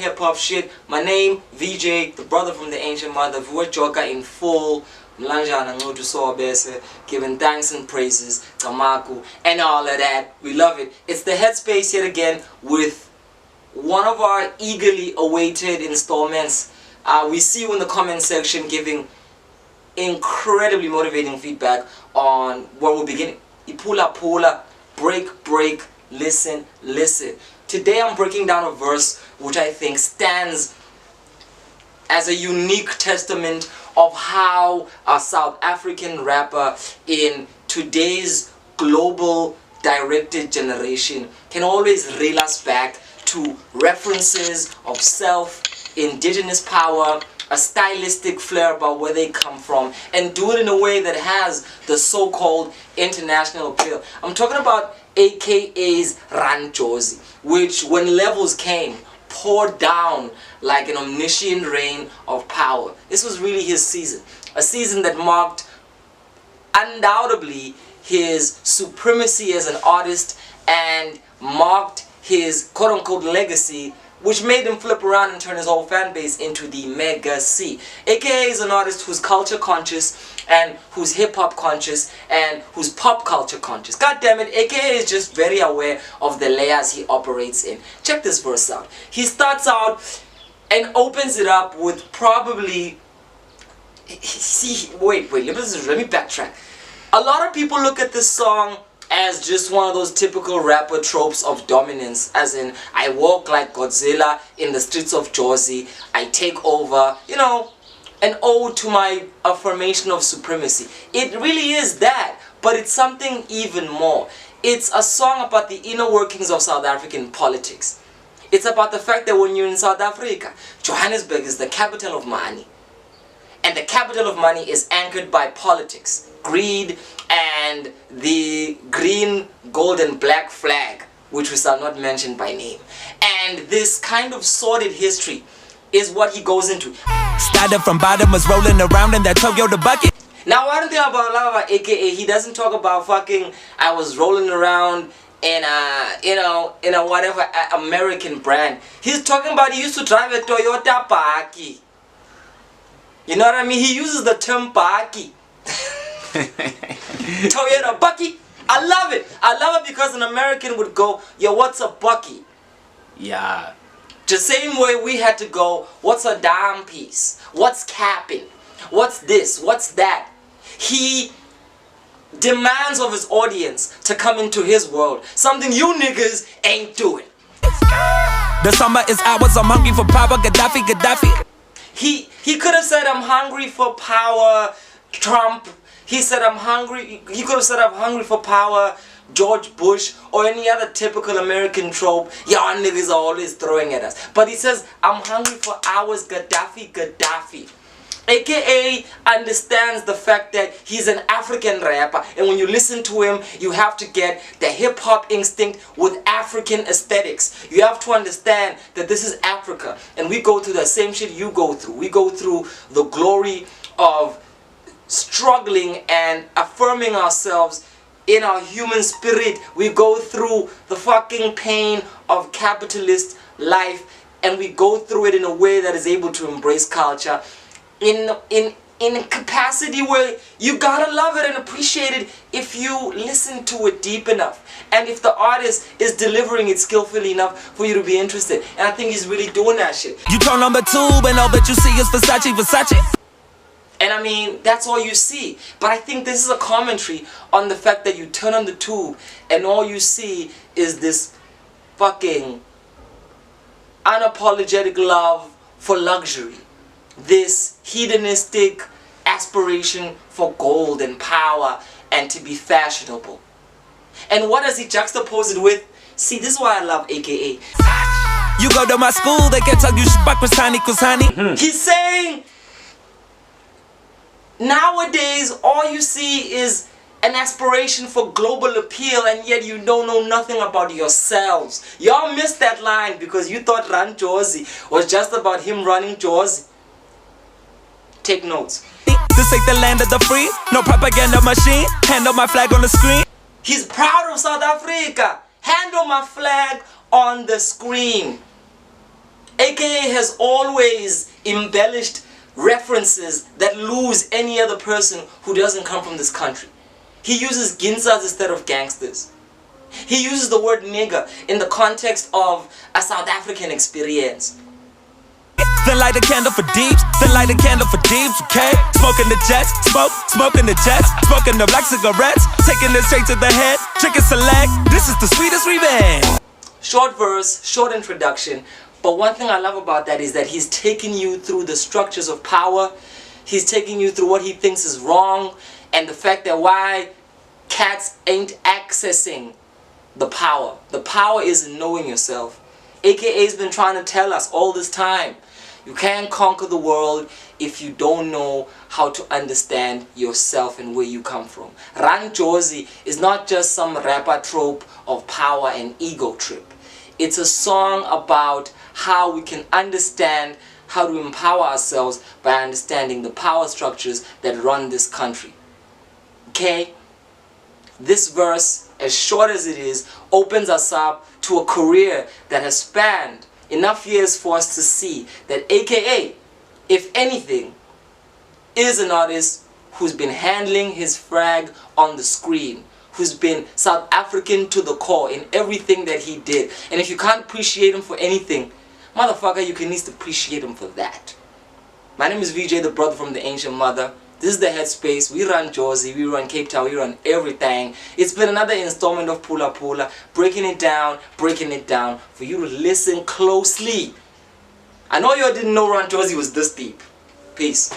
hip hop shit. My name, VJ, the brother from the ancient mother, Viwe Joka in full. Giving thanks and praises, Tamaku, and all of that. We love it. It's the Headspace yet again with one of our eagerly awaited installments. We see you in the comment section giving incredibly motivating feedback on where we're beginning. Phula-Phula, break, listen. Today I'm breaking down a verse which I think stands as a unique testament of how a South African rapper in today's global directed generation can always reel us back to references of self, indigenous power, a stylistic flair about where they come from, and do it in a way that has the so-called international appeal. I'm talking about AKA's Run Jozi, which when levels came, poured down like an omniscient rain of power. This was really his season. A season that marked undoubtedly his supremacy as an artist and marked his quote-unquote legacy, which made him flip around and turn his whole fan base into the Mega C. AKA is an artist who's culture conscious and who's hip-hop conscious and who's pop culture conscious. God damn it, AKA is just very aware of the layers he operates in. Check this verse out. He starts out and opens it up with probably... Wait, let me backtrack. A lot of people look at this song as just one of those typical rapper tropes of dominance, as in, I walk like Godzilla in the streets of Jozi, I take over, you know, an ode to my affirmation of supremacy. It really is that, but it's something even more. It's a song about the inner workings of South African politics. It's about the fact that when you're in South Africa, Johannesburg is the capital of money. And the capital of money is anchored by politics, greed, and the green, gold, and black flag, which we shall not mention by name. And this kind of sordid history is what he goes into. Started from bottom, was rolling around in that Toyota bucket. Now, one thing about AKA, he doesn't talk about fucking, I was rolling around in a whatever American brand. He's talking about he used to drive a Toyota Paki. You know what I mean? He uses the term Paki. Toyota Bucky. I love it. I love it because an American would go, yo, what's a Bucky? Yeah. The same way we had to go, what's a dime piece? What's capping? What's this? What's that? He demands of his audience to come into his world. Something you niggas ain't doing. The summer is ours, I'm hungry for power, Gaddafi. He could have said, I'm hungry for power, Trump. He said, I'm hungry. He could have said, I'm hungry for power, George Bush, or any other typical American trope y'all niggas are always throwing at us. But he says, I'm hungry for ours, Gaddafi. AKA understands the fact that he's an African rapper, and when you listen to him, you have to get the hip-hop instinct with African aesthetics. You have to understand that this is Africa, and we go through the same shit you go through. We go through the glory of struggling and affirming ourselves in our human spirit. We go through the fucking pain of capitalist life, and we go through it in a way that is able to embrace culture in a capacity where you gotta love it and appreciate it if you listen to it deep enough, and if the artist is delivering it skillfully enough for you to be interested. And I think he's really doing that shit. You turn number 2 and all that you see is Versace. And I mean, that's all you see. But I think this is a commentary on the fact that you turn on the tube and all you see is this fucking unapologetic love for luxury. This hedonistic aspiration for gold and power and to be fashionable. And what does he juxtapose it with? See, this is why I love AKA. You go to my school, they can tell you Kusani. He's saying, nowadays, all you see is an aspiration for global appeal, and yet you don't know nothing about yourselves. Y'all missed that line because you thought Run Jozi was just about him running Jozi. Take notes. This ain't the land of the free, no propaganda machine. Handle my flag on the screen. He's proud of South Africa. Handle my flag on the screen. AKA has always embellished references that lose any other person who doesn't come from this country. He uses ginsas instead of gangsters. He uses the word nigger in the context of a South African experience. Then light a candle for deeps, then light a candle for deeps, okay? Smoking the jets, smoking the jets, smoking the black cigarettes, taking it straight to the head, chicken select, this is the sweetest revenge. Short verse, short introduction, but one thing I love about that is that he's taking you through the structures of power, he's taking you through what he thinks is wrong, and the fact that why cats ain't accessing the power. The power is in knowing yourself. AKA's been trying to tell us all this time. You can't conquer the world if you don't know how to understand yourself and where you come from. Run Jozi is not just some rapper trope of power and ego trip. It's a song about how we can understand how to empower ourselves by understanding the power structures that run this country. Okay? This verse, as short as it is, opens us up to a career that has spanned enough years for us to see that AKA, if anything, is an artist who's been handling his flag on the screen, who's been South African to the core in everything that he did. And if you can't appreciate him for anything, motherfucker, you can at least appreciate him for that. My name is VJ, the brother from the ancient mother. This is the Headspace. We run Jozi, we run Cape Town, we run everything. It's been another installment of Phula-Phula, breaking it down for you to listen closely. I know you all didn't know Run Jozi was this deep. Peace.